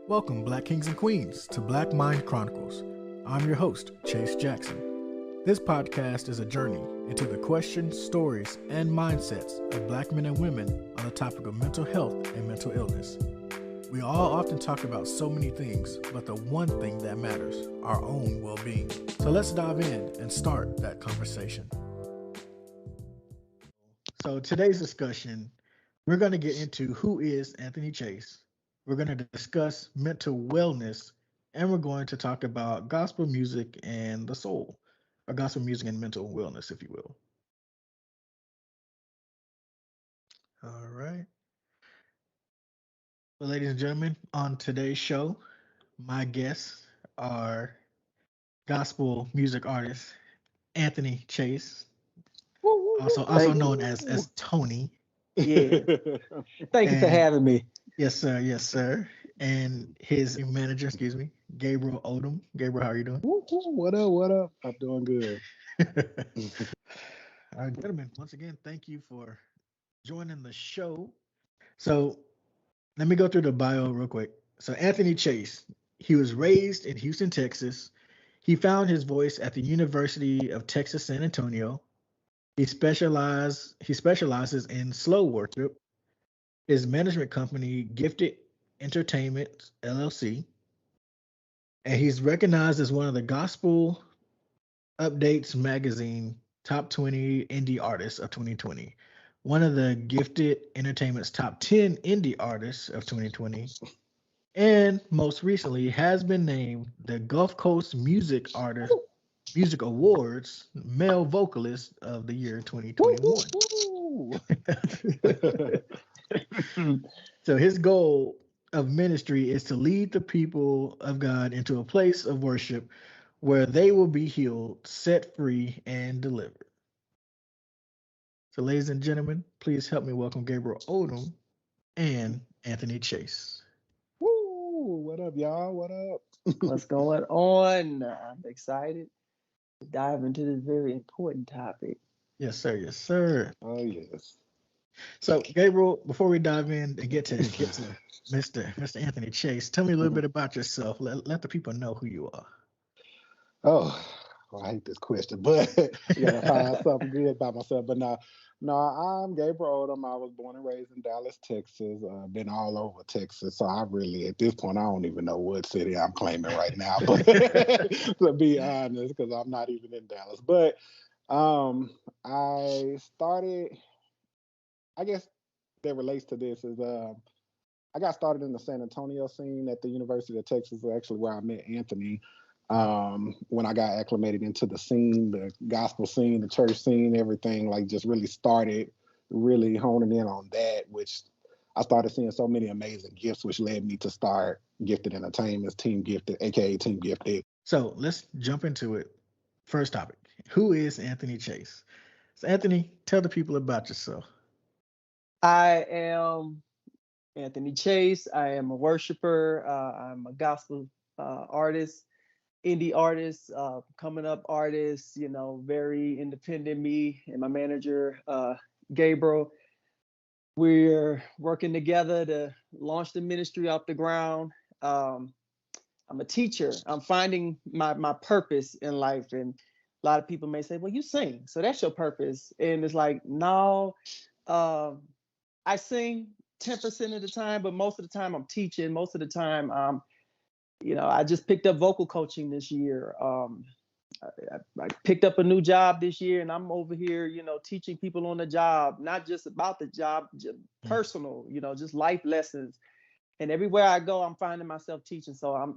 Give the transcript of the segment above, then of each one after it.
Welcome, Black Kings and Queens, to Black Mind Chronicles. I'm your host, Chase Jackson. This podcast is a journey into the questions, stories, and mindsets of Black men and women on the topic of mental health and mental illness. We all often talk about so many things, but the one thing that matters, our own well-being. So let's dive in and start that conversation. So today's discussion, we're going to get into who is Anthony Chase. We're going to discuss mental wellness, and we're going to talk about gospel music and the soul, or gospel music and mental wellness, if you will. All right. Well, ladies and gentlemen, on today's show, my guests are gospel music artist Anthony Chase, also Thank known you. as Tony. Yeah. Thank you for And- having me. Yes, sir. Yes, sir. And his manager, Gabriel Odom. Gabriel, how are you doing? What up? What up? I'm doing good. All right, gentlemen, once again, thank you for joining the show. So let me go through the bio real quick. So Anthony Chase, he was raised in Houston, Texas. He found his voice at the University of Texas, San Antonio. He specializes in slow worship. His management company, Gifted Entertainment LLC, and he's recognized as one of the Gospel Updates magazine top 20 indie artists of 2020, one of the Gifted Entertainment's top 10 indie artists of 2020, and most recently has been named the Gulf Coast Music Awards Male Vocalist of the Year 2021. So his goal of ministry is to lead the people of God into a place of worship where they will be healed, set free, and delivered. So, ladies and gentlemen, please help me welcome Gabriel Odom and Anthony Chase. Woo! What up, y'all? What up? What's going on? I'm excited to dive into this very important topic. Yes, sir. Yes, sir. Oh yes. So, Gabriel, before we dive in and get to Mr. Anthony Chase, tell me a little bit about yourself. Let the people know who you are. Oh, well, I hate this question, but I gotta find something good about myself. But no, I'm Gabriel Odom. I was born and raised in Dallas, Texas. Been all over Texas, so I really, at this point, I don't even know what city I'm claiming right now. But to be honest, because I'm not even in Dallas. But I started. I guess that relates to this is I got started in the San Antonio scene at the University of Texas, actually where I met Anthony. When I got acclimated into the scene, the gospel scene, the church scene, everything like just really started really honing in on that, which I started seeing so many amazing gifts, which led me to start Gifted Entertainment, Team Gifted, aka Team Gifted. So let's jump into it. First topic: who is Anthony Chase? So, Anthony, tell the people about yourself. I am Anthony Chase. I am a worshiper. I'm a gospel artist, indie artist, coming up artist, very independent. Me and my manager, Gabriel. We're working together to launch the ministry off the ground. I'm a teacher. I'm finding my purpose in life. And a lot of people may say, well, you sing, so that's your purpose. And it's like, no, I sing 10% of the time, but most of the time I'm teaching. Most of the time, I just picked up vocal coaching this year. I picked up a new job this year, and I'm over here, teaching people on the job, not just about the job, just personal, just life lessons. And everywhere I go, I'm finding myself teaching. So I'm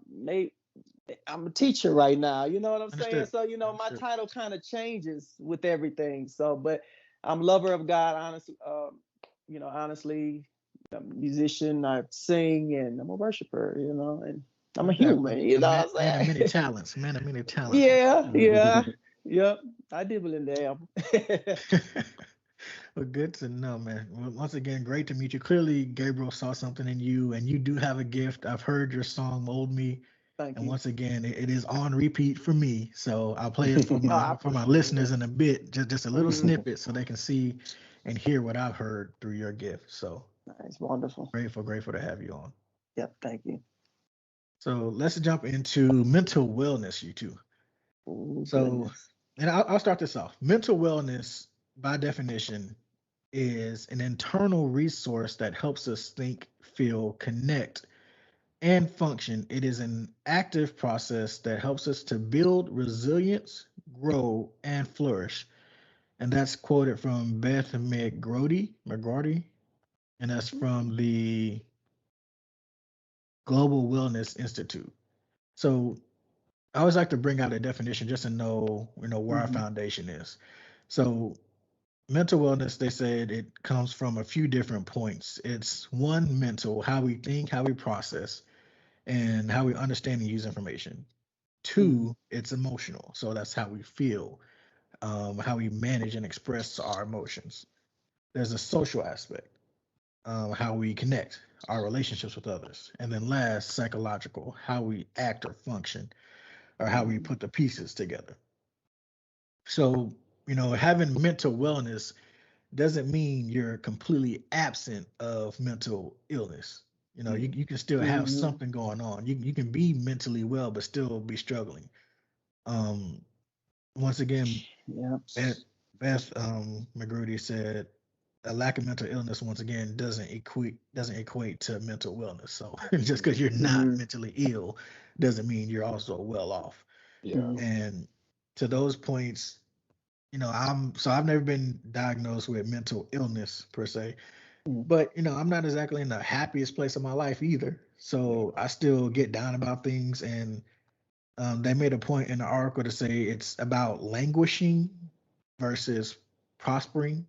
a teacher right now. You know what I'm saying? So, my title kind of changes with everything. So, but I'm a lover of God, honestly. Honestly, I'm a musician. I sing, and I'm a worshiper. And I'm a human. Man of many talents. Man of many talents. Yeah. Yep. I dibble in there. Well, good to know, man. Well, once again, great to meet you. Clearly, Gabriel saw something in you, and you do have a gift. I've heard your song "Mold Me," Thank and you. once again, it is on repeat for me. So I'll play it for my listeners in a bit, just a little snippet, so they can see and hear what I've heard through your gift. So it's wonderful. Grateful to have you on. Yep. Thank you. So let's jump into mental wellness, you two. Oh So, goodness. and I'll start this off. Mental wellness, by definition, is an internal resource that helps us think, feel, connect, and function. It is an active process that helps us to build resilience, grow, and flourish. And that's quoted from Beth McGrody, and that's from the Global Wellness Institute. So I always like to bring out a definition just to know, where our Mm-hmm. foundation is. So mental wellness, they said it comes from a few different points. It's one, mental, how we think, how we process, and how we understand and use information. Mm-hmm. Two, it's emotional. So that's how we feel, how we manage and express our emotions. There's a social aspect, how we connect, our relationships with others. And then last, psychological, how we act or function, or how we put the pieces together. So, having mental wellness doesn't mean you're completely absent of mental illness. You can still have Mm-hmm. something going on. You can be mentally well, but still be struggling. Um, Once again, Yeah. Beth, Beth McGrudy said a lack of mental illness once again doesn't equate to mental wellness. So just because you're not Mm-hmm. mentally ill doesn't mean you're also well off. Yeah. Mm-hmm. And to those points, I've never been diagnosed with mental illness per se, but I'm not exactly in the happiest place of my life either. Yeah. So I still get down about things, and they made a point in the article to say it's about languishing versus prospering.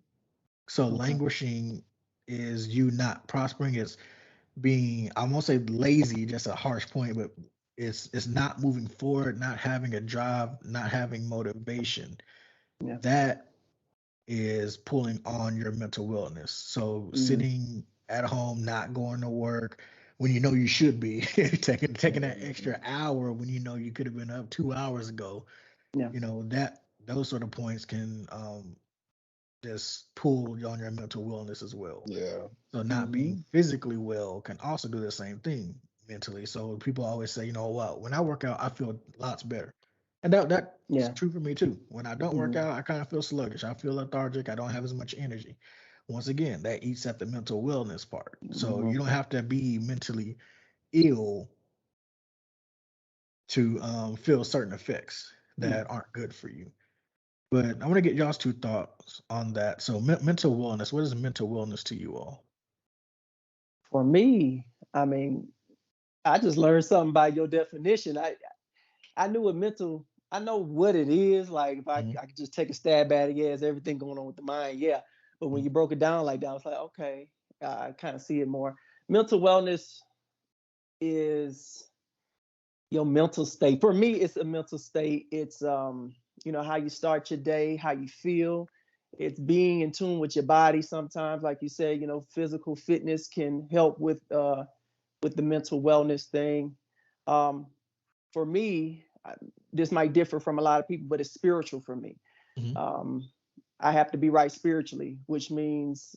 So Okay. languishing is you not prospering. It's being, I won't say lazy, just a harsh point, but it's not moving forward, not having a drive, not having motivation. Yeah. That is pulling on your mental wellness. So Mm-hmm. sitting at home, not going to work when you know you should be, taking that extra hour when you know you could have been up 2 hours ago. Yeah. That those sort of points can just pull on your mental wellness as well. Yeah. So not Mm-hmm. being physically well can also do the same thing mentally. So people always say, what, when I work out, I feel lots better. And that's Yeah. true for me too. When I don't work Mm-hmm. out, I kind of feel sluggish. I feel lethargic. I don't have as much energy. Once again, that eats at the mental wellness part. So Mm-hmm. you don't have to be mentally ill to feel certain effects Yeah. that aren't good for you. But I want to get y'all's two thoughts on that. So mental wellness, what is mental wellness to you all? For me, I mean, I just learned something by your definition. I knew what mental. I know what it is. Like if Mhm, I could just take a stab at it, yeah, is everything going on with the mind? Yeah. But when mhm, you broke it down like that, I was like, okay, I kind of see it more. Mental wellness is your mental state. For me, it's a mental state. It's how you start your day, how you feel. It's being in tune with your body. Sometimes, like you said, physical fitness can help with the mental wellness thing. Um, for me, this might differ from a lot of people, but it's spiritual for me. mhm. Um, I have to be right spiritually, which means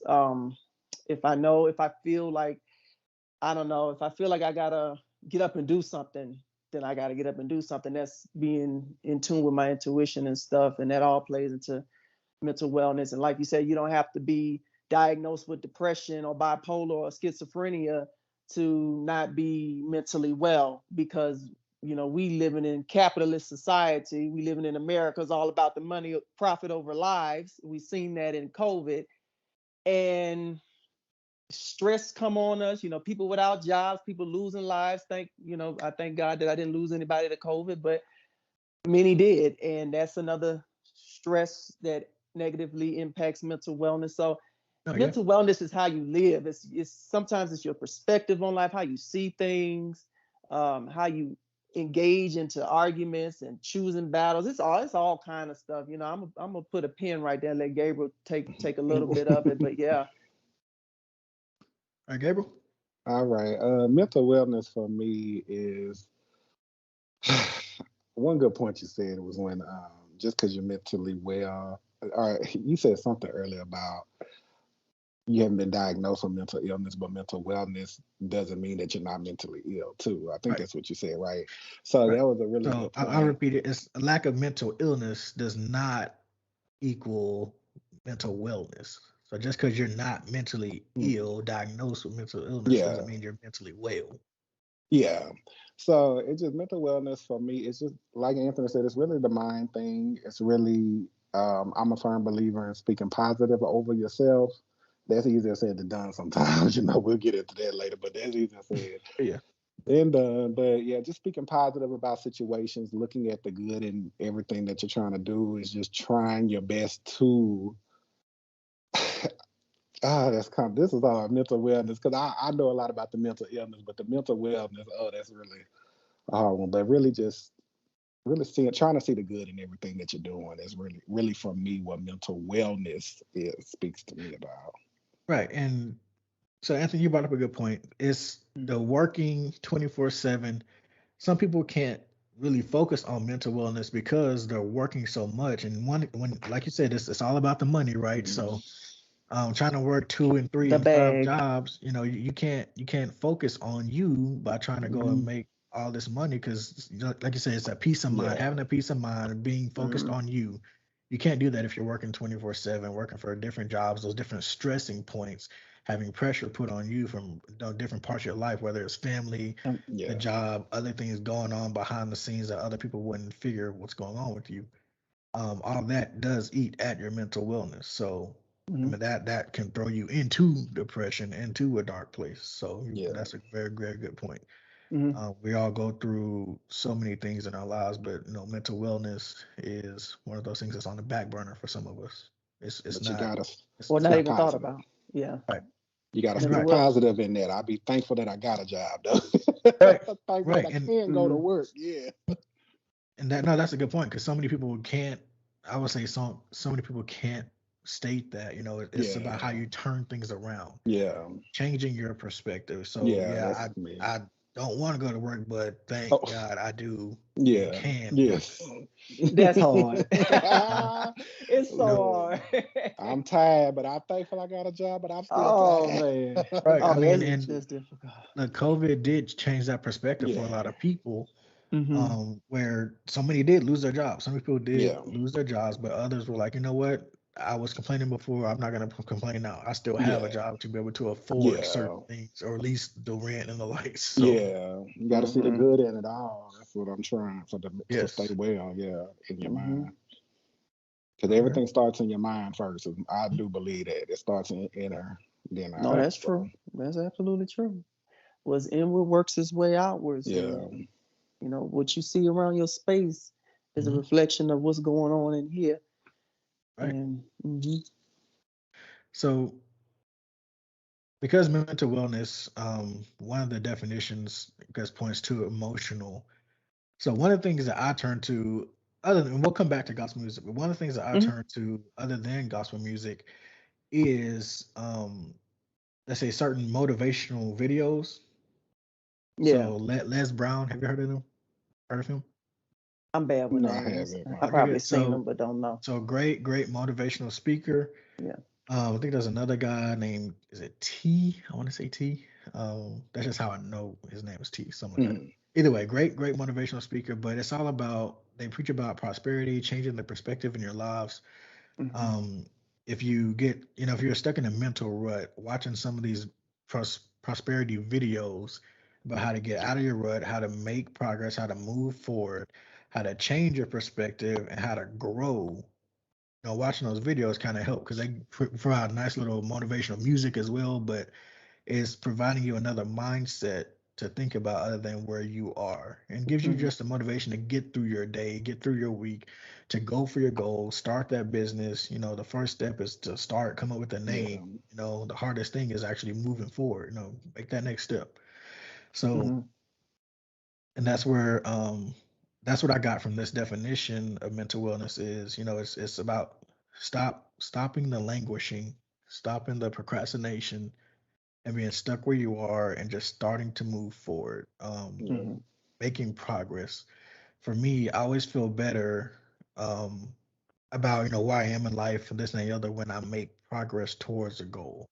if I feel like I don't know, if I feel like I gotta get up and do something, then I gotta get up and do something. That's being in tune with my intuition and stuff, and that all plays into mental wellness. And like you said, you don't have to be diagnosed with depression or bipolar or schizophrenia to not be mentally well, because we living in capitalist society. We living in America. It's all about the money, profit over lives. We've seen that in COVID. And stress come on us, people without jobs, people losing lives. I thank God that I didn't lose anybody to COVID, but many did. And that's another stress that negatively impacts mental wellness. So Oh yeah. mental wellness is how you live. It's sometimes it's your perspective on life, how you see things, how you engage into arguments and choosing battles. It's all kind of stuff. I'm gonna put a pin right there, let Gabriel take a little bit of it. But yeah. All right, Gabriel. All right. Mental wellness for me is one good point you said was when just because you're mentally well. All right, you said something earlier about you haven't been diagnosed with mental illness, but mental wellness doesn't mean that you're not mentally ill too. I think Right. that's what you said, right? So Right. that was a really So good I'll point. repeat it. It's a lack of mental illness does not equal mental wellness. So just because you're not mentally ill, diagnosed with mental illness, Yeah, doesn't mean you're mentally well. yeah. So it's just mental wellness for me. It's just like Anthony said. It's really the mind thing. It's really. I'm a firm believer in speaking positive over yourself. That's easier said than done sometimes. We'll get into that later, but that's easier said Yeah. than done. But yeah, just speaking positive about situations, looking at the good in everything that you're trying to do is just trying your best to this is all mental wellness because I know a lot about the mental illness, but the mental wellness, that's really a hard one. But really just really trying to see the good in everything that you're doing is really for me what mental wellness speaks to me about. Right. And so Anthony, you brought up a good point. It's the working 24/7. Some people can't really focus on mental wellness because they're working so much. And when like you said, it's all about the money, right? So trying to work 2 and 3 The and 5 bag. jobs, you can't focus on you by trying to go and make all this money because like you said, it's a peace of mind, Yeah, having a peace of mind and being focused on you. You can't do that if you're working 24/7, working for different jobs, those different stressing points, having pressure put on you from different parts of your life, whether it's family, the yeah, job, other things going on behind the scenes that other people wouldn't figure what's going on with you. All that does eat at your mental wellness. So I Mhm. mean that can throw you into depression, into a dark place. So yeah. that's a very, very good point. Mhm. We all go through so many things in our lives, but mental wellness is one of those things that's on the back burner for some of us. It's But you not. gotta Or It's not stay not even thought positive. about. Yeah. right. You gotta stay Mental Right. well. positive in that. I'll be thankful that I got a job though. Right. Thankful that Right. I And can go to Mhm. work. Yeah. that's a good point because so many people can't. I would say so many people can't state that. It's about how Yeah. you turn things around, Yeah. changing your perspective. So Yeah. yeah, That's me. I don't want to go to work, but thank Oh, God I do and yeah. can work. Yes. That's hard. It's You know, so Look, hard. I'm tired, but I'm thankful I got a job, but I'm still Oh tired. man. right. I Oh, mean, that's and that's difficult. the COVID did change that perspective for a lot Yeah. of people. Mm-hmm. Where so many did lose their jobs. Some people did Yeah. lose their jobs, but others were like, you know what? I was complaining before. I'm not going to complain now. I still have a Yeah. job to be able to afford certain Yeah. things, or at least the rent and the lights. So Yeah. You got to see the Mm-hmm. good in it all. That's what I'm trying for to stay yes, well. Yeah, in your Mm-hmm. mind. Because all right, everything starts in your mind first. I do believe that it starts in inner, then No, right, out. that's So true. That's absolutely true. What's inward works its way outwards, yeah, and what you see around your space is a hmm reflection of what's going on in here. right. And So because mental wellness, one of the definitions because points to emotional. So one of the things that I turn to, other than we'll come back to gospel music, but one of the things that I Mhm. turn to other than gospel music is let's say certain motivational videos. Yeah, So Les Brown, have you heard of him? Heard of him? I'm bad with no, I names. haven't. I No. Okay, probably good. seen So them, but don't know. great motivational speaker. Yeah. I think there's another guy named is it T? I want to say T. That's just how I know his name is T. Something like that. Mm, Either way, great motivational speaker. But it's all about they preach about prosperity, changing the perspective in your lives. Hmm. Um, if you get if you're stuck in a mental rut, watching some of these prosperity videos about how to get out of your rut, how to make progress, how to move forward, how to change your perspective, and how to grow. Watching those videos kind of help because they provide nice little motivational music as well, but it's providing you another mindset to think about other than where you are and gives you Hmm. just the motivation to get through your day, get through your week, to go for your goals, start that business. The first step is to start, come up with a yeah. name. The hardest thing is actually moving forward, make that next step. So, Hmm. and that's what I got from this definition of mental wellness is, it's about stopping the languishing, stopping the procrastination, and being stuck where you are and just starting to move forward, Yeah. Hmm. making progress. For me, I always feel better um, about where I am in life and this and the other when I make progress towards a goal.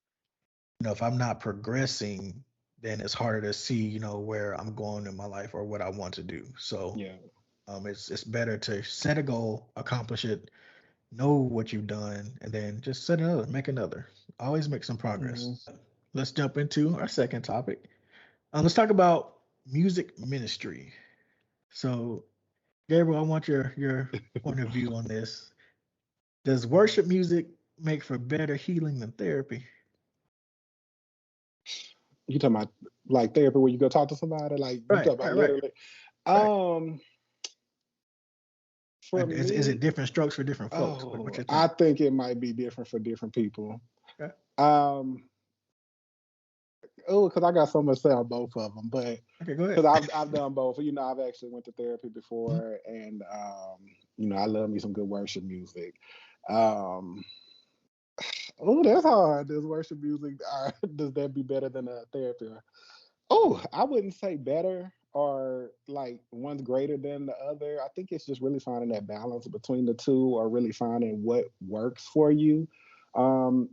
if I'm not progressing, then it's harder to see, where I'm going in my life or what I want to do. So Yeah. it's better to set a goal, accomplish it, know what you've done, and then just set another, make another. Always make some progress. Mhm. Let's jump into our second topic. Let's talk about music ministry. So, Gabriel, I want your point of view on this. Does worship music make for better healing than therapy? You talking about like therapy where you go talk to somebody? Like you Right, talking about right, right, literally? right. Um, for Is it me, different strokes for different folks? What you I think? think it might be different for different people. Okay, Um, because I got so much to say on both of them, but okay, go ahead. because I've done both. I've actually went to therapy Mhm. before, and I love me some good worship music. Um, oh, that's hard. Does worship music does that be better than a therapy? Oh, I wouldn't say better or like one's greater than the other. I think it's just really finding that balance between the two or really finding what works for you.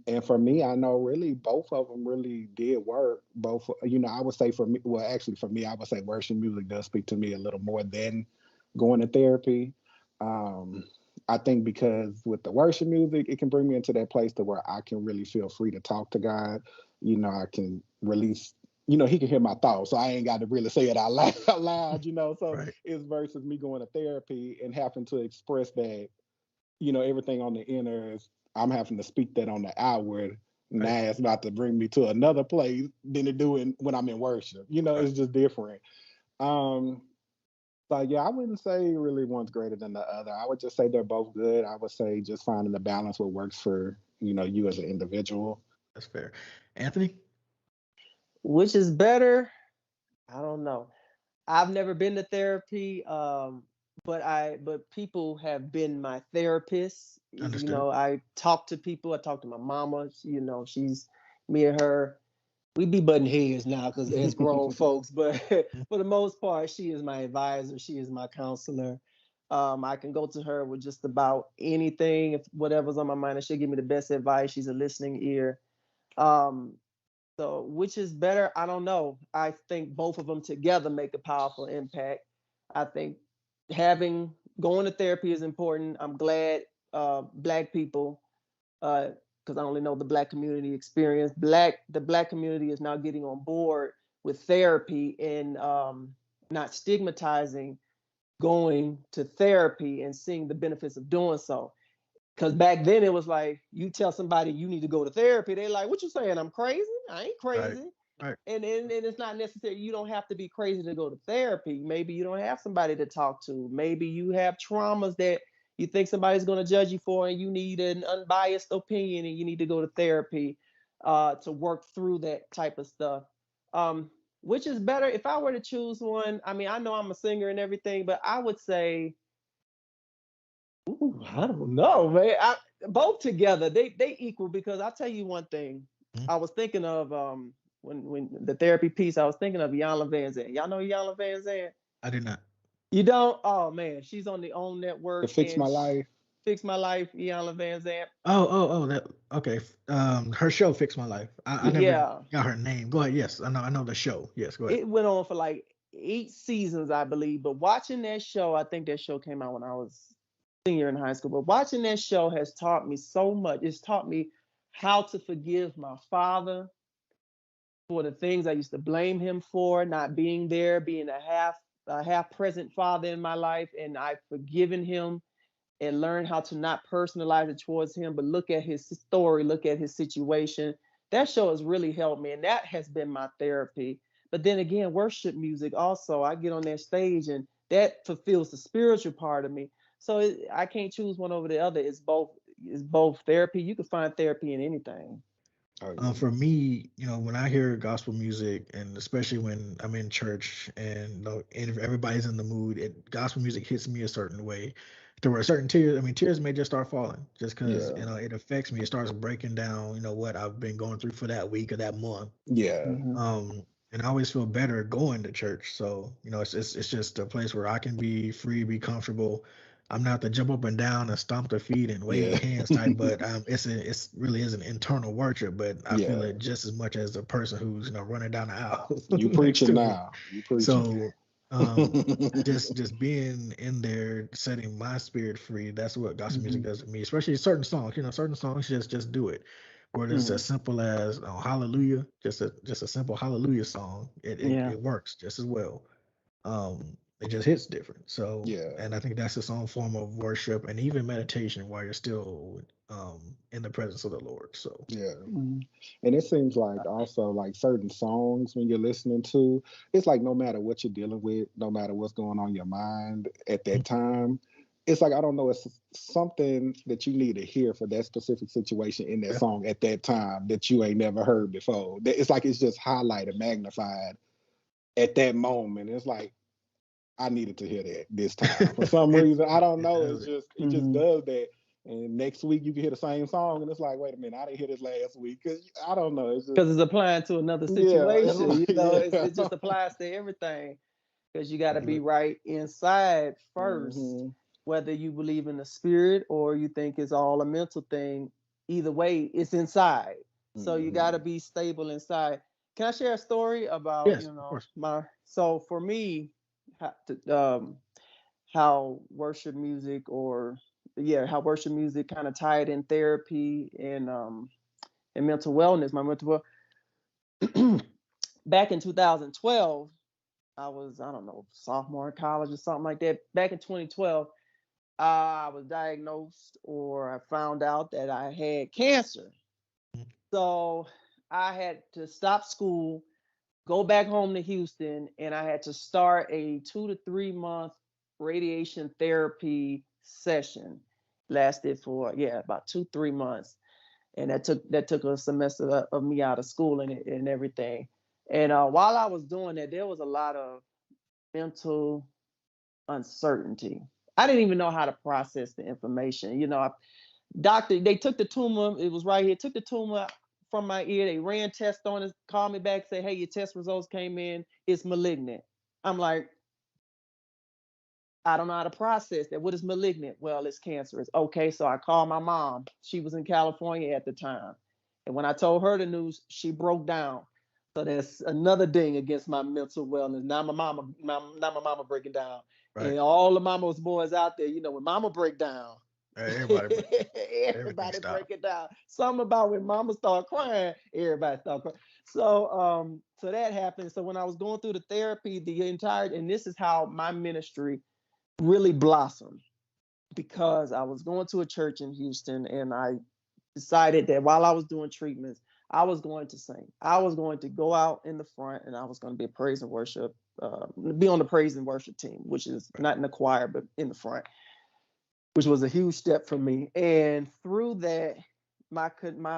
And for me, I know really both of them really did work. Both, I would say for me, well, actually for me, I would say worship music does speak to me a little more than going to therapy. Um, I think because with the worship music, it can bring me into that place to where I can really feel free to talk to God. I can release, he can hear my thoughts. So I ain't got to really say it out loud. So Right, it's versus me going to therapy and having to express that, everything on the inner is I'm having to speak that on the outward. right, Now it's about to bring me to another place than to do it when I'm in worship. right. It's just different. Um, so yeah, I wouldn't say really one's greater than the other. I would just say they're both good. I would say just finding the balance what works for, you as an individual. That's fair. Anthony? Which is better? I don't know. I've never been to therapy, but people have been my therapists. Understood. I talk to people. I talk to my mama. She's me and her. We be butting heads now because as grown folks, but Mhm. for the most part, she is my advisor. She is my counselor. I can go to her with just about anything, if whatever's on my mind, and she'll give me the best advice. She's a listening ear. Um, so which is better? I don't know. I think both of them together make a powerful impact. I think having going to therapy is important. I'm glad Black people, because I only know the Black community experience. The Black community is now getting on board with therapy and not stigmatizing going to therapy and seeing the benefits of doing so. Because back then it was like you tell somebody you need to go to therapy, they're like, "What you saying? I'm crazy? I ain't Right, crazy." right. And it's not necessary. You don't have to be crazy to go to therapy. Maybe you don't have somebody to talk to. Maybe you have traumas that you think somebody's going to judge you for, and you need an unbiased opinion, and you need to go to therapy to work through that type of stuff. Um, which is better? If I were to choose one, I mean, I know I'm a singer and everything, but I would say ooh, I don't know, man. Both together, they equal because I'll tell you one thing. Mhm. I was thinking of when the therapy piece, I was thinking of Yana Van Zandt. Y'all know Yana Van Zandt? I did not. You don't? Oh man, she's on the OWN To network fix and my life. Fix My Life, Yana Van Zandt. Oh, that okay. Her show fixed my life. I never Yeah, got her name. Go ahead. Yes, I know the show. Yes, go ahead. it went on for like 8 seasons, I believe. But watching that show, I think that show came out when I was senior in high school. But watching that show has taught me so much. It's taught me how to forgive my father for the things I used to blame him for, not being there, being a half present father in my life, and I've forgiven him and learned how to not personalize it towards him, but look at his story, look at his situation. That show has really helped me, and that has been my therapy. But then again, worship music also, I get on that stage and that fulfills the spiritual part of me. So I can't choose one over the other. It's both therapy. You can find therapy in anything. Oh yeah. For me, when I hear gospel music, and especially when I'm in church and, and if everybody's in the mood, gospel music hits me a certain way, to where certain tears, tears may just start falling just because, Yeah. it affects me. It starts breaking down, what I've been going through for that week or that month. Yeah. Mm-hmm. And I always feel better going to church. So, it's just a place where I can be free, be comfortable. I'm not to jump up and down and stomp their feet and wave their hands type, but it's really is an internal worship. But I feel it just as much as the person who's running down the aisle. You preaching now. You preaching. So just being in there, setting my spirit free. That's what gospel music does to me, especially certain songs. Certain songs just do it. Whether it's as simple as Hallelujah, just a simple Hallelujah song, it works just as well. It just hits different. So and I think that's its own form of worship and even meditation while you're still in the presence of the Lord. So and it seems like also like certain songs when you're listening to, it's like no matter what you're dealing with, no matter what's going on in your mind at that time, it's like, I don't know, it's something that you need to hear for that specific situation in that song at that time that you ain't never heard before. It's like it's just highlighted, magnified at that moment. It's like, I needed to hear that this time for some reason. I don't know. It just does that. And next week you can hear the same song, and it's like, wait a minute, I didn't hear this last week because I don't know. Because it's applying to another situation. It just applies to everything. Because you got to be right inside first, whether you believe in the spirit or you think it's all a mental thing. Either way, it's inside. So you got to be stable inside. Can I share a story about So for me, how worship music how worship music kind of tied in therapy and mental wellness. My mental back in 2012, I was, I don't know, sophomore in college or something like that. Back in 2012, I was diagnosed, or I found out that I had cancer. So I had to stop school, go back home to Houston, and I had to start a 2 to 3 month radiation therapy session. Lasted for about 2-3 months, and that took a semester of me out of school and everything. And while I was doing that, there was a lot of mental uncertainty. I didn't even know how to process the information. They took the tumor. It was right here. Took the tumor from my ear. They ran tests on it, called me back, say, hey, your test results came in. It's malignant. I'm like, I don't know how to process that. What is malignant? Well, it's cancerous. Okay, so I called my mom. She was in California at the time. And when I told her the news, she broke down. So that's another ding against my mental wellness. Now my mama breaking down. Right. And all the mama's boys out there, when mama break down, everybody break it down. Something about when mama start crying, everybody start crying. So that happened. So when I was going through the therapy, and this is how my ministry really blossomed, because I was going to a church in Houston, and I decided that while I was doing treatments, I was going to sing. I was going to go out in the front, and I was going to be a praise and worship, be on the praise and worship team, which is not in the choir, but in the front, which was a huge step for me. And through that, my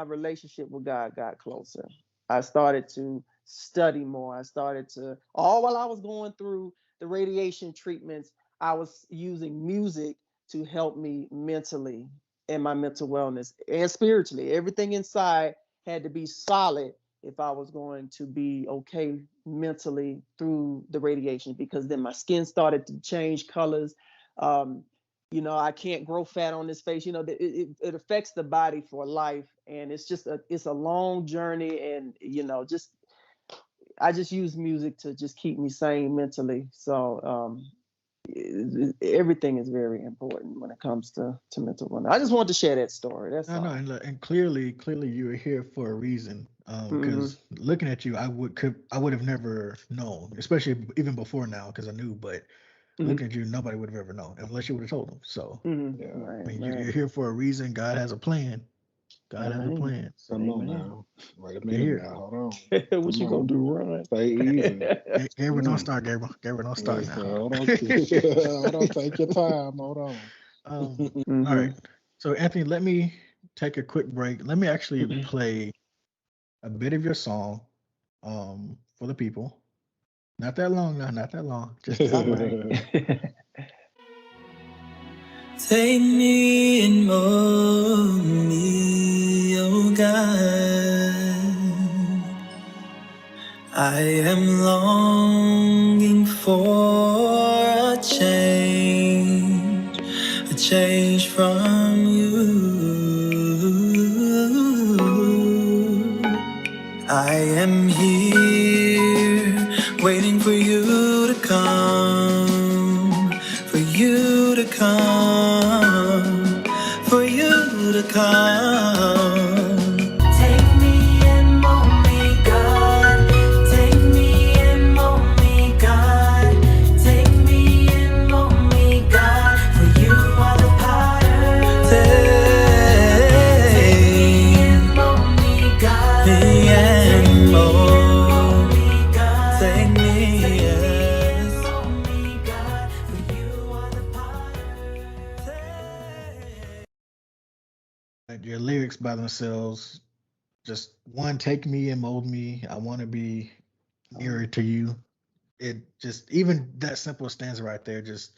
relationship with God got closer. I started to study more. I started to, all while I was going through the radiation treatments, I was using music to help me mentally and my mental wellness and spiritually. Everything inside had to be solid if I was going to be okay mentally through the radiation, because then my skin started to change colors. I can't grow fat on this face. It affects the body for life, and it's a long journey. And I just use music to just keep me sane mentally. So everything is very important when it comes to mental wellness. I just wanted to share that story. That's all. And clearly you were here for a reason. Because looking at you, I would have never known, especially even before now, because I knew. But looking at you, nobody would have ever known unless you would have told them. So you're here for a reason. God has a plan. God has a plan. So, come on now. Wait a minute now. Hold on. What you gonna do, Ron? Stay easy. Gabriel, don't start, Gabriel. Gabriel, don't start now. Hold on. Hold on. Take your time. Hold on. All right. So, Anthony, let me take a quick break. Let me actually play a bit of your song for the people. Not that long now. Not that long. Just take me and mold me, oh God. I am longing for a change change from you. I am here waiting for you to come, for you to come, for you to come. Take me and mold me, God. Take me and mold me, God. Take me and mold me, God. For you are the potter. Take me and mold me, God. Me and mold me, God. Take me and mold me, God. For you are the potter. Your lyrics by themselves, just one, take me and mold me. I want to be nearer to you. It just, even that simple stanza right there, just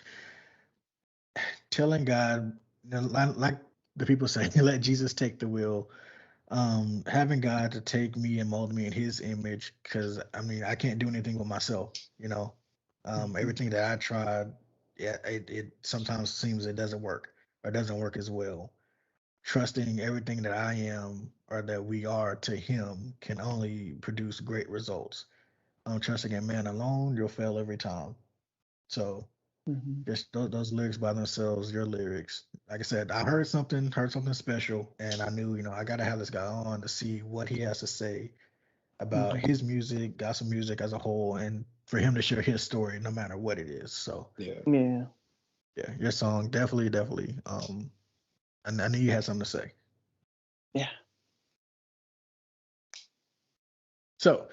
telling God, like the people say, let Jesus take the wheel. Having God to take me and mold me in His image, because I mean, I can't do anything with myself. Everything that I tried, yeah, it sometimes seems it doesn't work or doesn't work as well. Trusting everything that I am or that we are to Him can only produce great results. Trusting in man alone, you'll fail every time. So Mhm. just those lyrics by themselves, your lyrics. Like I said, I heard something special, and I knew, I got to have this guy on to see what he has to say about Mhm. his music, gospel music as a whole, and for him to share his story, no matter what it is. So Yeah. Yeah. yeah, your song definitely. And I knew you had something to say. Yeah. So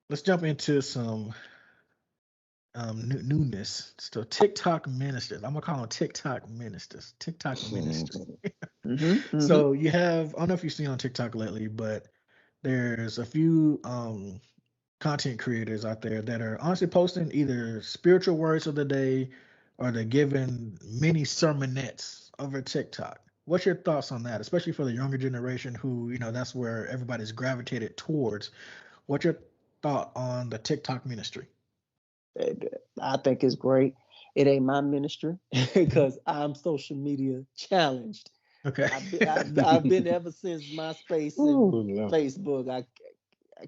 let's jump into some newness. So TikTok ministers. I'm gonna call them TikTok ministers. TikTok ministers. Mm-hmm. So you have, I don't know if you've seen on TikTok lately, but there's a few content creators out there that are honestly posting either spiritual words of the day or they're giving mini sermonettes over TikTok. What's your thoughts on that, especially for the younger generation who, that's where everybody's gravitated towards? What's your thought on the TikTok ministry? I think it's great. It ain't my ministry because I'm social media challenged. Okay. I've been ever since MySpace and Ooh, yeah. Facebook. I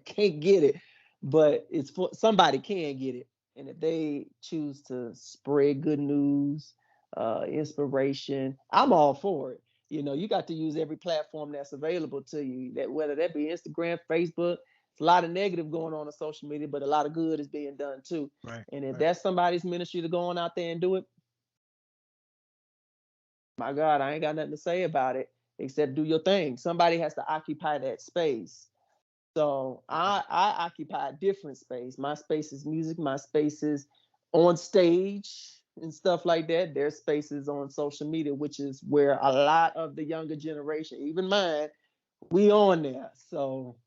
can't get it, but it's for somebody can get it, and if they choose to spread good news, inspiration, I'm all for it. You got to use every platform that's available to you. That whether that be Instagram, Facebook. It's a lot of negative going on social media, but a lot of good is being done too. Right. And if Right. that's somebody's ministry to go on out there and do it, my God, I ain't got nothing to say about it except do your thing. Somebody has to occupy that space. So I occupy a different space. My space is music. My space is on stage and stuff like that. Their space is on social media, which is where a lot of the younger generation, even mine, we on there. So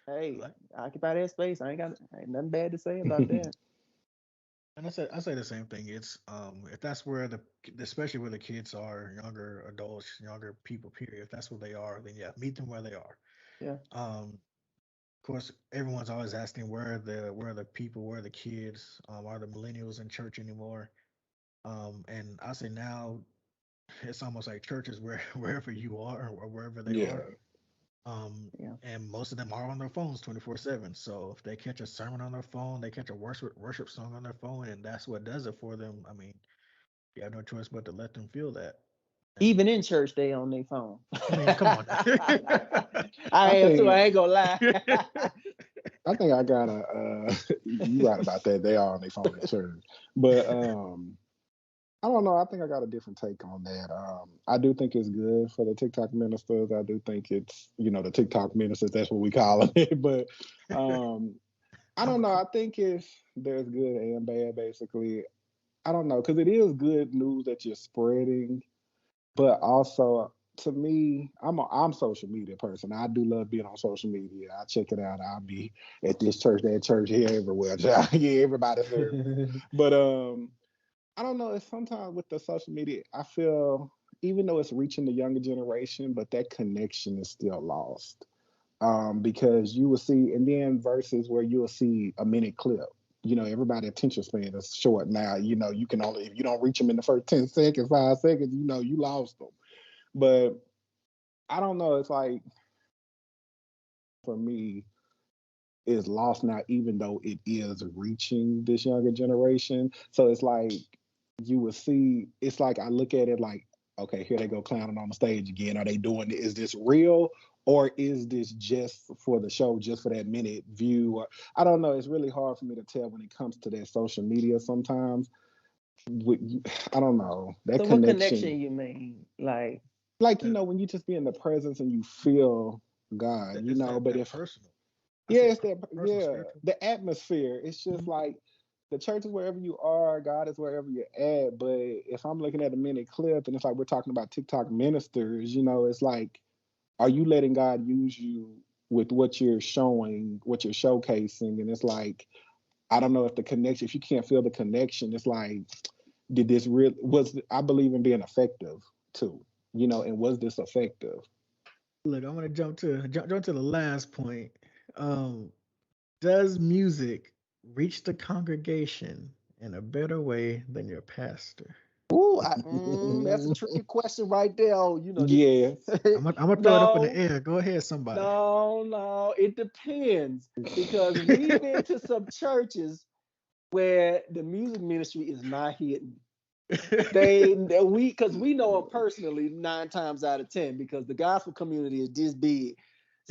hey, Like, occupy that space. I ain't nothing bad to say about that. and I say the same thing. It's if that's where especially where the kids are, younger adults, younger people, period. If that's where they are, then yeah, meet them where they are. Yeah. Of course, everyone's always asking where are the people, where are the kids, are the millennials in church anymore? And I say now it's almost like churches where wherever you are or wherever they Yeah. are. Um, Yeah. and most of them are on their phones 24/7. So if they catch a sermon on their phone, they catch a worship song on their phone, and that's what does it for them. I mean, you have no choice but to let them feel that. And Even in church, they on their phone. I mean, come on. I I am too. I think ain't gonna lie. I think I got a you right about that. They are on their phone at church. But I don't know. I think I got a different take on that. I do think it's good for the TikTok ministers. I do think it's, the TikTok ministers, that's what we call it. But I don't I'm, know. I'm I think there's good and bad, basically. I don't know, because it is good news that you're spreading, but also to me, I'm social media person. I do love being on social media. I check it out. I'll be at this church, that church, here, everywhere. Yeah, everybody service. But I don't know. It's sometimes with the social media, I feel even though it's reaching the younger generation, but that connection is still lost. Because you will see, and then verses where you'll see a minute clip. everybody's attention span is short now. You can only, if you don't reach them in the first 10 seconds, 5 seconds, you lost them. But I don't know. It's like, for me, it's lost now, even though it is reaching this younger generation. So it's like, you will see, it's like, I look at it like, okay, here they go clowning on the stage again. Are they doing it? Is this real? Or is this just for the show, just for that minute view? Or, I don't know. It's really hard for me to tell when it comes to that social media sometimes. I don't know. That so connection. What connection you mean? Like, when you just be in the presence and you feel God, but if personal. It's that, spiritual. the atmosphere. It's just like, the church is wherever you are, God is wherever you're at. But if I'm looking at a minute clip and it's like we're talking about TikTok ministers, it's like, are you letting God use you with what you're showing, what you're showcasing? And it's like, I don't know if the connection, if you can't feel the connection, it's like, did this really, I believe in being effective too, and was this effective? Look, I'm gonna jump to the last point. Does music reach the congregation in a better way than your pastor? Ooh, that's a tricky question right there. Yeah. I'm gonna throw it up in the air. Go ahead, somebody. No, it depends, because we've been to some churches where the music ministry is not hidden. Because we know them personally 9 times out of 10, because the gospel community is this big.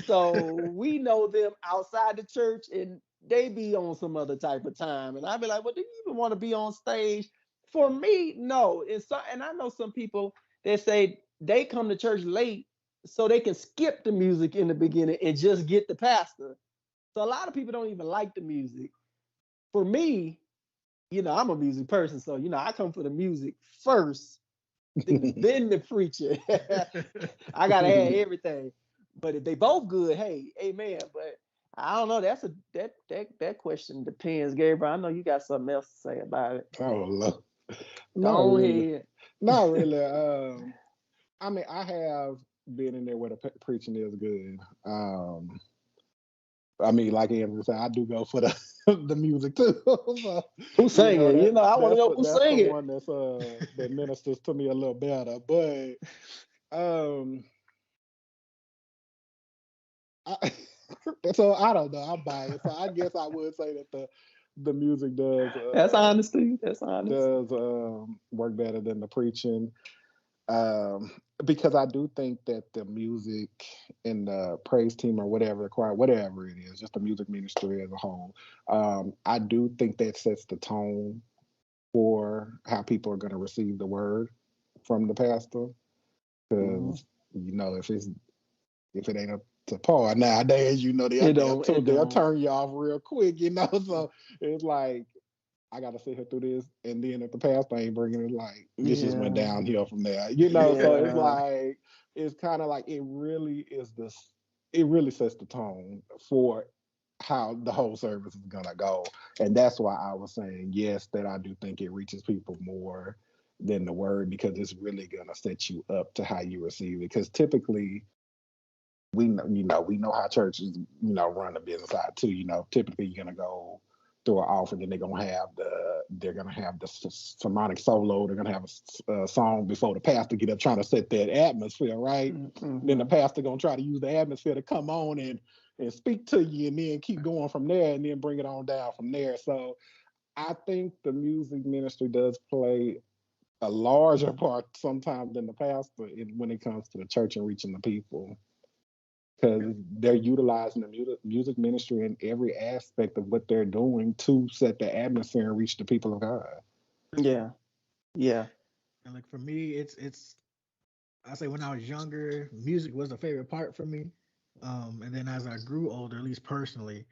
So we know them outside the church, and they be on some other type of time. And I'd be like, well, do you even want to be on stage? For me, no. And I know some people that say they come to church late so they can skip the music in the beginning and just get the pastor. So a lot of people don't even like the music. For me, I'm a music person, so I come for the music first, then the preacher. I gotta have everything. But if they both good, hey, amen. But I don't know. That question depends, Gabriel. I know you got something else to say about it. Oh, Lord. Go ahead. Not really. I mean, I have been in there where the preaching is good. I mean, like Andrew said, I do go for the music too. So, who sang it? I want to know who sang it. One that ministers to me a little better. But so I don't know. I'm biased. So I guess I would say that the music does. That's honesty. That's honest. Does work better than the preaching. Because I do think that the music and the praise team or whatever, the choir, whatever it is, just the music ministry as a whole, I do think that sets the tone for how people are going to receive the word from the pastor. Because if it ain't up to par nowadays, they'll turn you off real quick. So it's like, I got to sit here through this, and then if the pastor ain't bringing it, like, this just went downhill from there. So it's like, it's kind of like, it really sets the tone for how the whole service is gonna go. And that's why I was saying yes, that I do think it reaches people more than the word, because it's really gonna set you up to how you receive it. Because typically, we know how churches run the business side too. Typically you're gonna go through an offering, then they're gonna have the sermonic solo. They're gonna have a song before the pastor get up, trying to set that atmosphere, right? Mm-hmm. Then the pastor gonna try to use the atmosphere to come on and speak to you, and then keep going from there, and then bring it on down from there. So I think the music ministry does play a larger part sometimes than the pastor when it comes to the church and reaching the people. Because they're utilizing the music ministry in every aspect of what they're doing to set the atmosphere and reach the people of God. Yeah. And like for me, it's I say when I was younger, music was the favorite part for me. And then as I grew older, at least personally,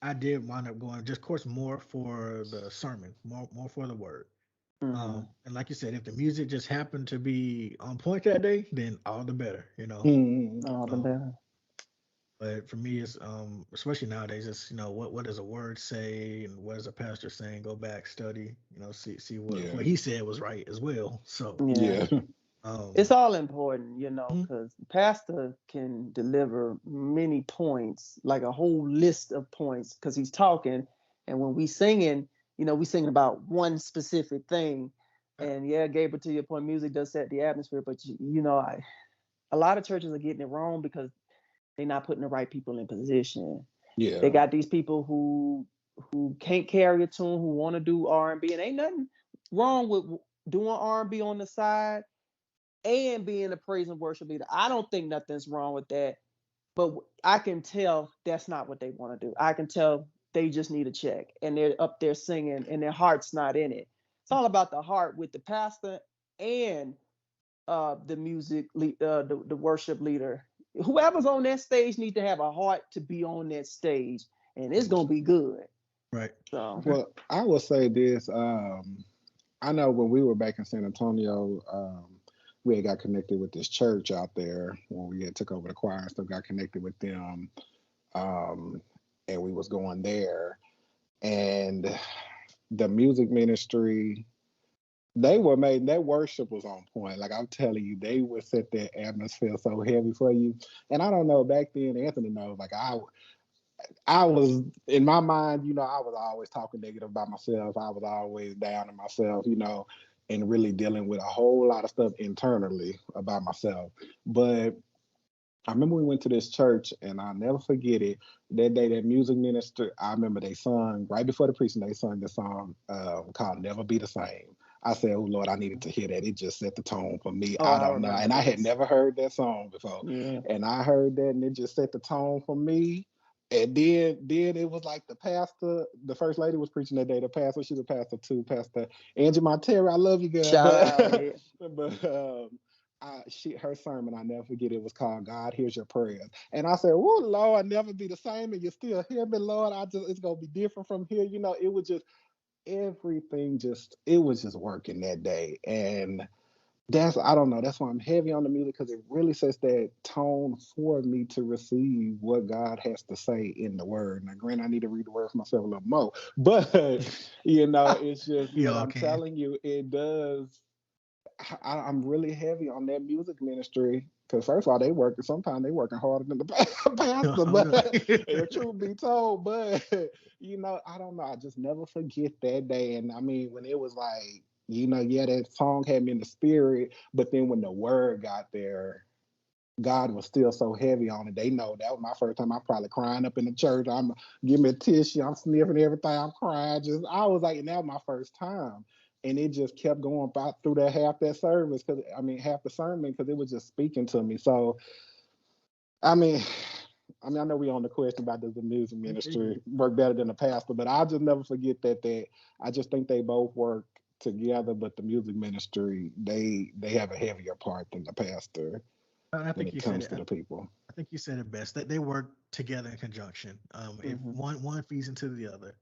I did wind up going just course more for the sermon, more for the word. Mm-hmm. And like you said, if the music just happened to be on point that day, then all the better, Mm-hmm. All the better. But for me, it's especially nowadays, it's what does a word say, and what is a pastor saying? Go back, study, see what he said was right as well. So it's all important, because the pastor can deliver many points, like a whole list of points, because he's talking, And when we singing, we singing about one specific thing. And yeah, Gabriel, to your point, music does set the atmosphere. But a lot of churches are getting it wrong because they're not putting the right people in position. Yeah. They got these people who can't carry a tune, who want to do R&B, and ain't nothing wrong with doing R&B on the side and being a praise and worship leader. I don't think nothing's wrong with that, but I can tell that's not what they want to do. I can tell they just need a check, and they're up there singing, and their heart's not in it. It's all about the heart with the pastor and the music, the worship leader. Whoever's on that stage needs to have a heart to be on that stage, and it's gonna be good. Right. So, well, I will say this. I know when we were back in San Antonio, we had got connected with this church out there when we had took over the choir and stuff, got connected with them. And we was going there, and the music ministry, their worship was on point. Like I'm telling you, they would set that atmosphere so heavy for you. And I don't know, back then, Anthony knows, like I was, in my mind, I was always talking negative about myself. I was always down on myself, and really dealing with a whole lot of stuff internally about myself. But I remember we went to this church, and I'll never forget it. That day, that music minister, I remember they sung, right before the preaching, they sung the song called Never Be the Same. I said, oh, Lord, I needed to hear that. It just set the tone for me. I don't know. And I had never heard that song before. Yeah. And I heard that, and it just set the tone for me. And then it was like the pastor, the first lady was preaching that day. The pastor, she's a pastor too, Pastor Angie Montero. I love you, girl. Her sermon, I never forget, it was called "God Hears Your Prayers," and I said, "Oh Lord, I'll never be the same, and you still hear me, Lord. It's gonna be different from here." It was just everything. It was just working that day, and I don't know. That's why I'm heavy on the music, because it really sets that tone for me to receive what God has to say in the Word. Now, granted, I need to read the Word for myself a little more, but it's just I'm telling you, it does. I'm really heavy on that music ministry, because first of all, sometimes they working harder than the pastor, but truth be told, but I don't know, I just never forget that day. And I mean, when it was like, that song had me in the spirit, but then when the word got there, God was still so heavy on it. They know that was my first time. I'm probably crying up in the church. I'm give me a tissue. I'm sniffing everything. I'm crying. I was like, and that was my first time. And it just kept going about through half that service, half the sermon, because it was just speaking to me. So, I know we on the question about does the music ministry work better than the pastor, but I'll just never forget that I just think they both work together, but the music ministry, they have a heavier part than the pastor. I think when it comes to the people. I think you said it best, that they work together in conjunction. If one feeds into the other.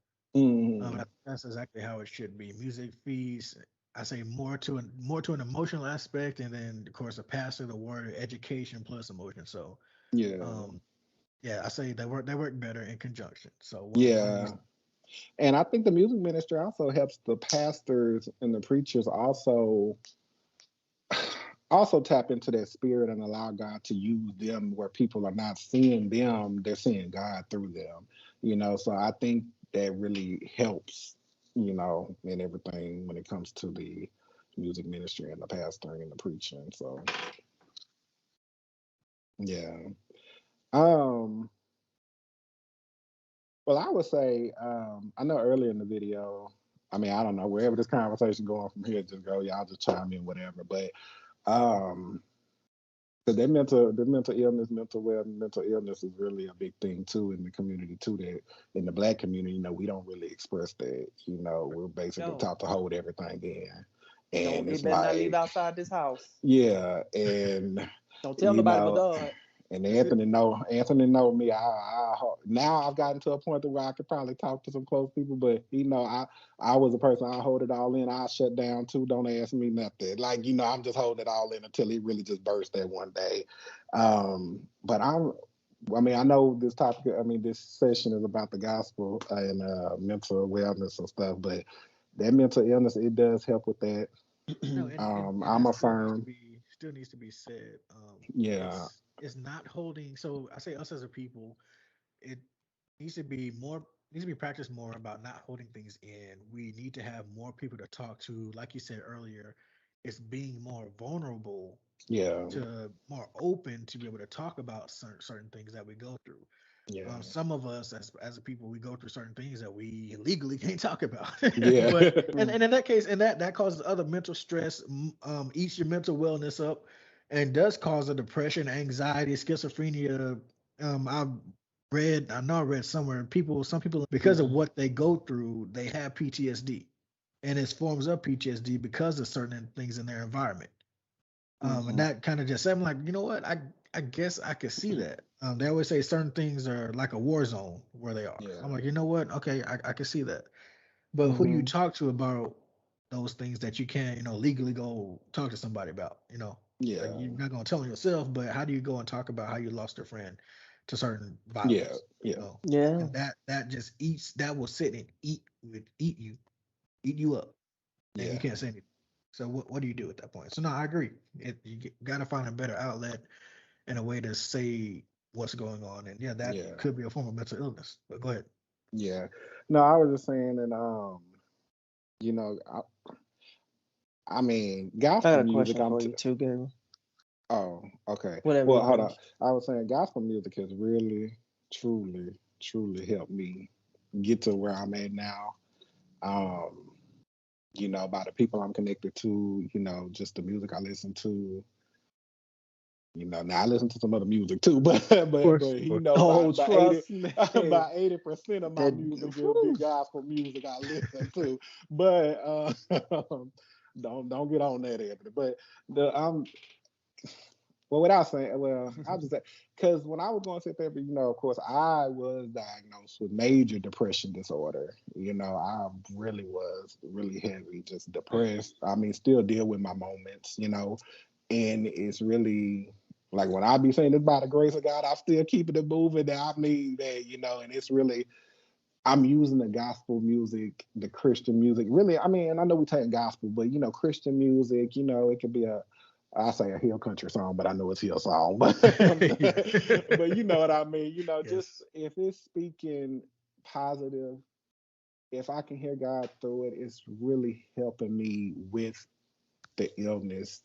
That's exactly how it should be. Music feeds, I say, more to an emotional aspect, and then of course a pastor, the word, education plus emotion. So I say they work better in conjunction. So and I think the music ministry also helps the pastors and the preachers also tap into that spirit and allow God to use them where people are not seeing them, they're seeing God through them. So I think that really helps, in everything when it comes to the music ministry and the pastoring and the preaching. So well, I would say, I know earlier in the video, I don't know, wherever this conversation going from here, just go, y'all just chime in, whatever. But because that mental illness, mental illness is really a big thing too in the community too. That in the Black community, we don't really express that. We're basically taught to hold everything in, and it's better not leave outside this house. Yeah, and don't tell nobody but God. And Anthony know me. Now I've gotten to a point where I could probably talk to some close people, but I was a person, I hold it all in. I shut down too. Don't ask me nothing. Like, I'm just holding it all in until it really just burst that one day. But I know this topic, this session is about the gospel and mental wellness and stuff, but that mental illness, it does help with that. I'm a firm. Still needs to be said. It's not holding. So I say us as a people, it needs to be more needs to be practiced more about not holding things in. We need to have more people to talk to. Like you said earlier, it's being more vulnerable, Yeah, to more open to be able to talk about certain things that we go through. yeah, Some of us, as a people, we go through certain things that we legally can't talk about. yeah, But Mm. and in that case, and that causes other mental stress, eats your mental wellness up, and does cause a depression, anxiety, schizophrenia. I know I read somewhere, some people, because of Mhm. what they go through, they have PTSD, and it's forms of PTSD because of certain things in their environment. And Mhm. that kind of just, I'm like, you know what? I guess I could see that. They always say certain things are like a war zone where they are. Yeah, I'm like, you know what? Okay, I can see that. But who do you Mhm. talk to about those things that you can't, legally go talk to somebody about? Like yeah, you're not gonna tell them yourself, but how do you go and talk about how you lost a friend to certain yeah, violence? yeah, Yeah. And that just eats, that will sit and eat you up, and you yeah, can't say anything. So what do you do at that point? So no, I agree. Got to find a better outlet and a way to say what's going on, and yeah, that yeah, could be a form of mental illness. But go ahead. yeah. No, I was just saying, and you know, I mean, I gospel got a music. question for you too, Gabriel. Oh, okay. Whatever Well, you're hold on. finished. I was saying gospel music has really, truly, truly helped me get to where I'm at now. Um, by the people I'm connected to, just the music I listen to. Now I listen to some other music too, but Of but course, but of course. by Oh, by 80 trust me. by 80% of my That music will be whew. gospel music I listen to. But don't get on that, Anthony. But the well, without saying, well, I'll just say, because when I was going to therapy, of course, I was diagnosed with major depression disorder. I really was really heavy, just depressed. I mean, still deal with my moments, and it's really like when I be saying this by the grace of God, I'm still keeping it moving. That I mean that, and it's really, I'm using the gospel music, the Christian music. Really, I mean, and I know we take gospel, but Christian music, it could be I say a hill country song, but I know it's hill song. But but you know what I mean. Yes. Just if it's speaking positive, if I can hear God through it, it's really helping me with the illness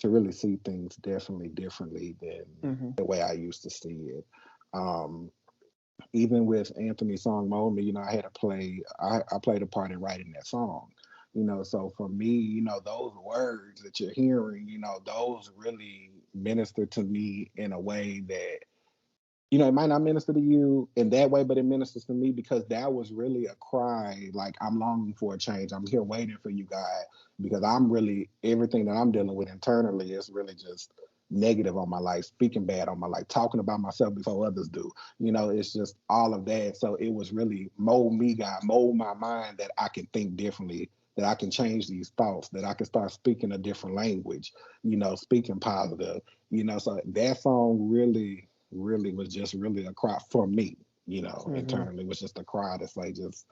to really see things definitely differently than Mhm. the way I used to see it. Um, Even with Anthony's song Moment, I had to play, I played a part in writing that song. So for me, those words that you're hearing, those really minister to me in a way that, it might not minister to you in that way, but it ministers to me because that was really a cry. Like, I'm longing for a change. I'm here waiting for you, God, because I'm really, everything that I'm dealing with internally is really just negative on my life, speaking bad on my life, talking about myself before others do. It's just all of that. So it was really mold me, God, mold my mind that I can think differently, that I can change these thoughts, that I can start speaking a different language, speaking positive, so that song really was just really a cry for me, Mhm. internally was just a cry that's like, just,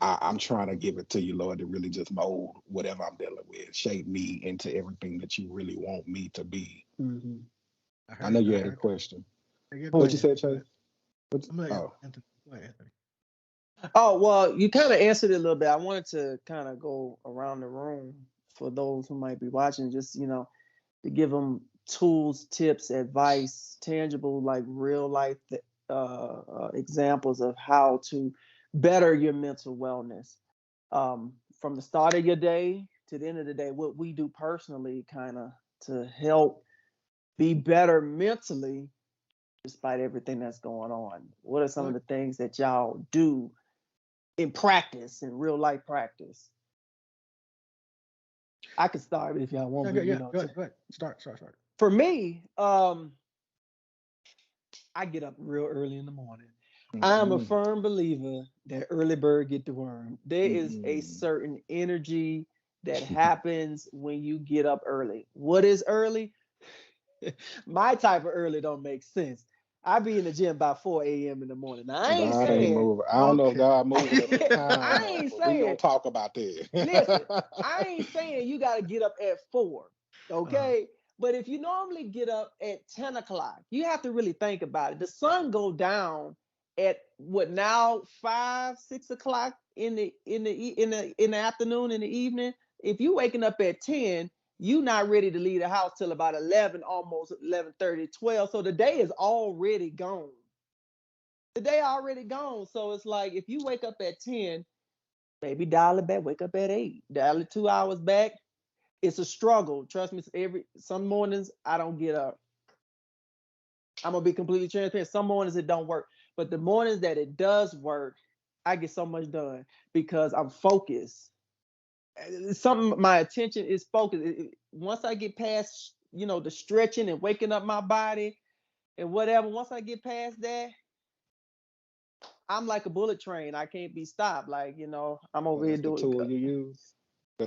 I'm trying to give it to you, Lord, to really just mold whatever I'm dealing with, shape me into everything that you really want me to be. Mhm. I know you I had a heard that. question. Yeah, go What you ahead, said, Anthony. Go Chase? ahead. I'm gonna let Oh, Anthony. Go ahead, Anthony. Oh, well, you kind of answered it a little bit. I wanted to kind of go around the room for those who might be watching, just, to give them tools, tips, advice, tangible, like real life examples of how to better your mental wellness. From the start of your day to the end of the day, what we do personally kind of to help be better mentally despite everything that's going on. What are some of What? the things that y'all do in practice, in real life practice? I can start if y'all want Yeah, me, yeah. Go ahead. Go ahead. Start. for me, I get up real early in the morning. I'm a mm-mm, firm believer that early bird get the worm. There is a mm-mm. certain energy that happens when you get up early. What is early? My type of early don't make sense. I be in the gym by 4 a.m. in the morning. Now, I ain't God ain't saying, moving. I don't know if Okay. God moving at this time I though, ain't but we gonna saying, talk about listen, that. I ain't saying you got to get up at 4, Uh, okay? But if you normally get up at 10 o'clock, you have to really think about it. The sun go down at what now 5, 6 o'clock in the afternoon, in the evening. If you waking up at 10, you not ready to leave the house till about 11, almost 11:30, 12. So the day is already gone. The day already gone. So it's like if you wake up at 10, maybe dial it back, wake up at 8, dial it 2 hours back. It's a struggle. Trust me, some mornings I don't get up. I'm gonna be completely transparent. Some mornings it don't work. But the mornings that it does work, I get so much done because I'm focused. My attention is focused. Once I get past, the stretching and waking up my body and whatever, once I get past that, I'm like a bullet train. I can't be stopped. Like, I'm over here That's the doing. tool you use.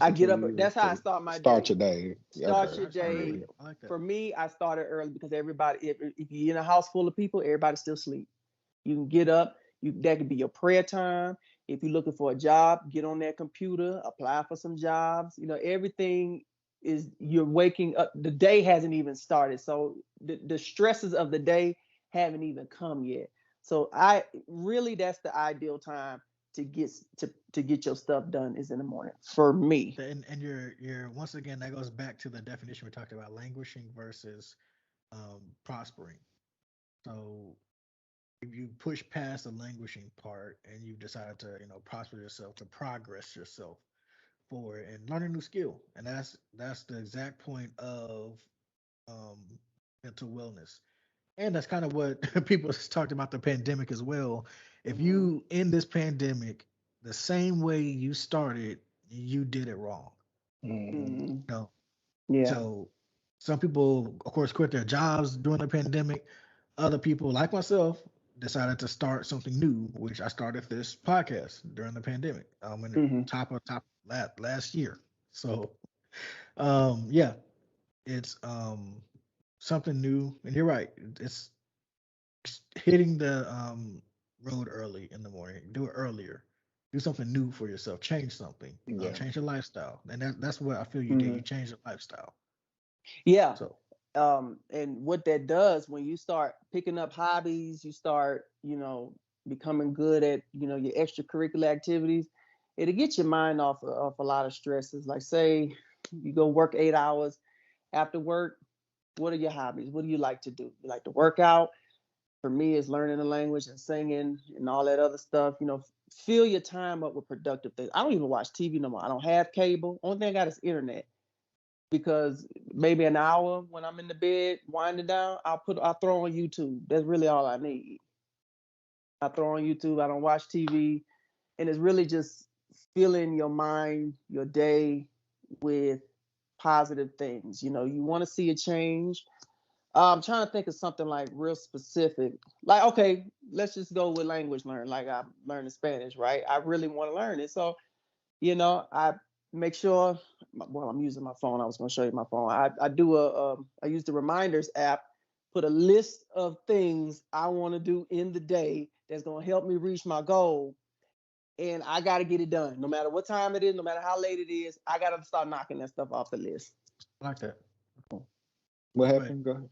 I get up. That's how I start my day. Start your day. Start your day. I like that. For me, I started early because everybody, if you're in a house full of people, everybody's still asleep. You can get up. That could be your prayer time. If you're looking for a job, get on that computer, apply for some jobs. everything is, you're waking up. The day hasn't even started. So the stresses of the day haven't even come yet. So that's the ideal time to get your stuff done is in the morning for me. And you're once again, that goes back to the definition we talked about, languishing versus prospering. So if you push past the languishing part and you decide to prosper yourself, to progress yourself forward and learn a new skill, and that's the exact point of mental wellness. And that's kind of what people talked about the pandemic as well. If you end this pandemic the same way you started, you did it wrong. Yeah. So some people, of course, quit their jobs during the pandemic. Other people, like myself, decided to start something new, which I started this podcast during the pandemic. In the top last year. So, yeah, it's something new, and you're right. It's hitting the road early in the morning. Do it earlier. Do something new for yourself. Change something. Change your lifestyle, and that's what I feel you did. You changed your lifestyle. Yeah. So, and what that does when you start picking up hobbies, you start, becoming good at, your extracurricular activities. It'll get your mind off a lot of stresses. Like, say you go work 8 hours. After work, what are your hobbies? What do you like to do? You like to work out? For me, it's learning the language and singing and all that other stuff. Fill your time up with productive things. I don't even watch TV no more. I don't have cable. Only thing I got is internet. Because maybe an hour when I'm in the bed winding down, I'll throw on YouTube. That's really all I need. I throw on YouTube. I don't watch TV, and it's really just filling your mind, your day with positive things. You want to see a change. I'm trying to think of something like real specific. Like, okay, let's just go with language learning. Like, I'm learning Spanish, right? I really want to learn it. So, I make sure, well, I'm using my phone. I was going to show you my phone. I use the reminders app, put a list of things I want to do in the day that's going to help me reach my goal. And I got to get it done. No matter what time it is, no matter how late it is, I got to start knocking that stuff off the list. I like that. What happened? Go ahead.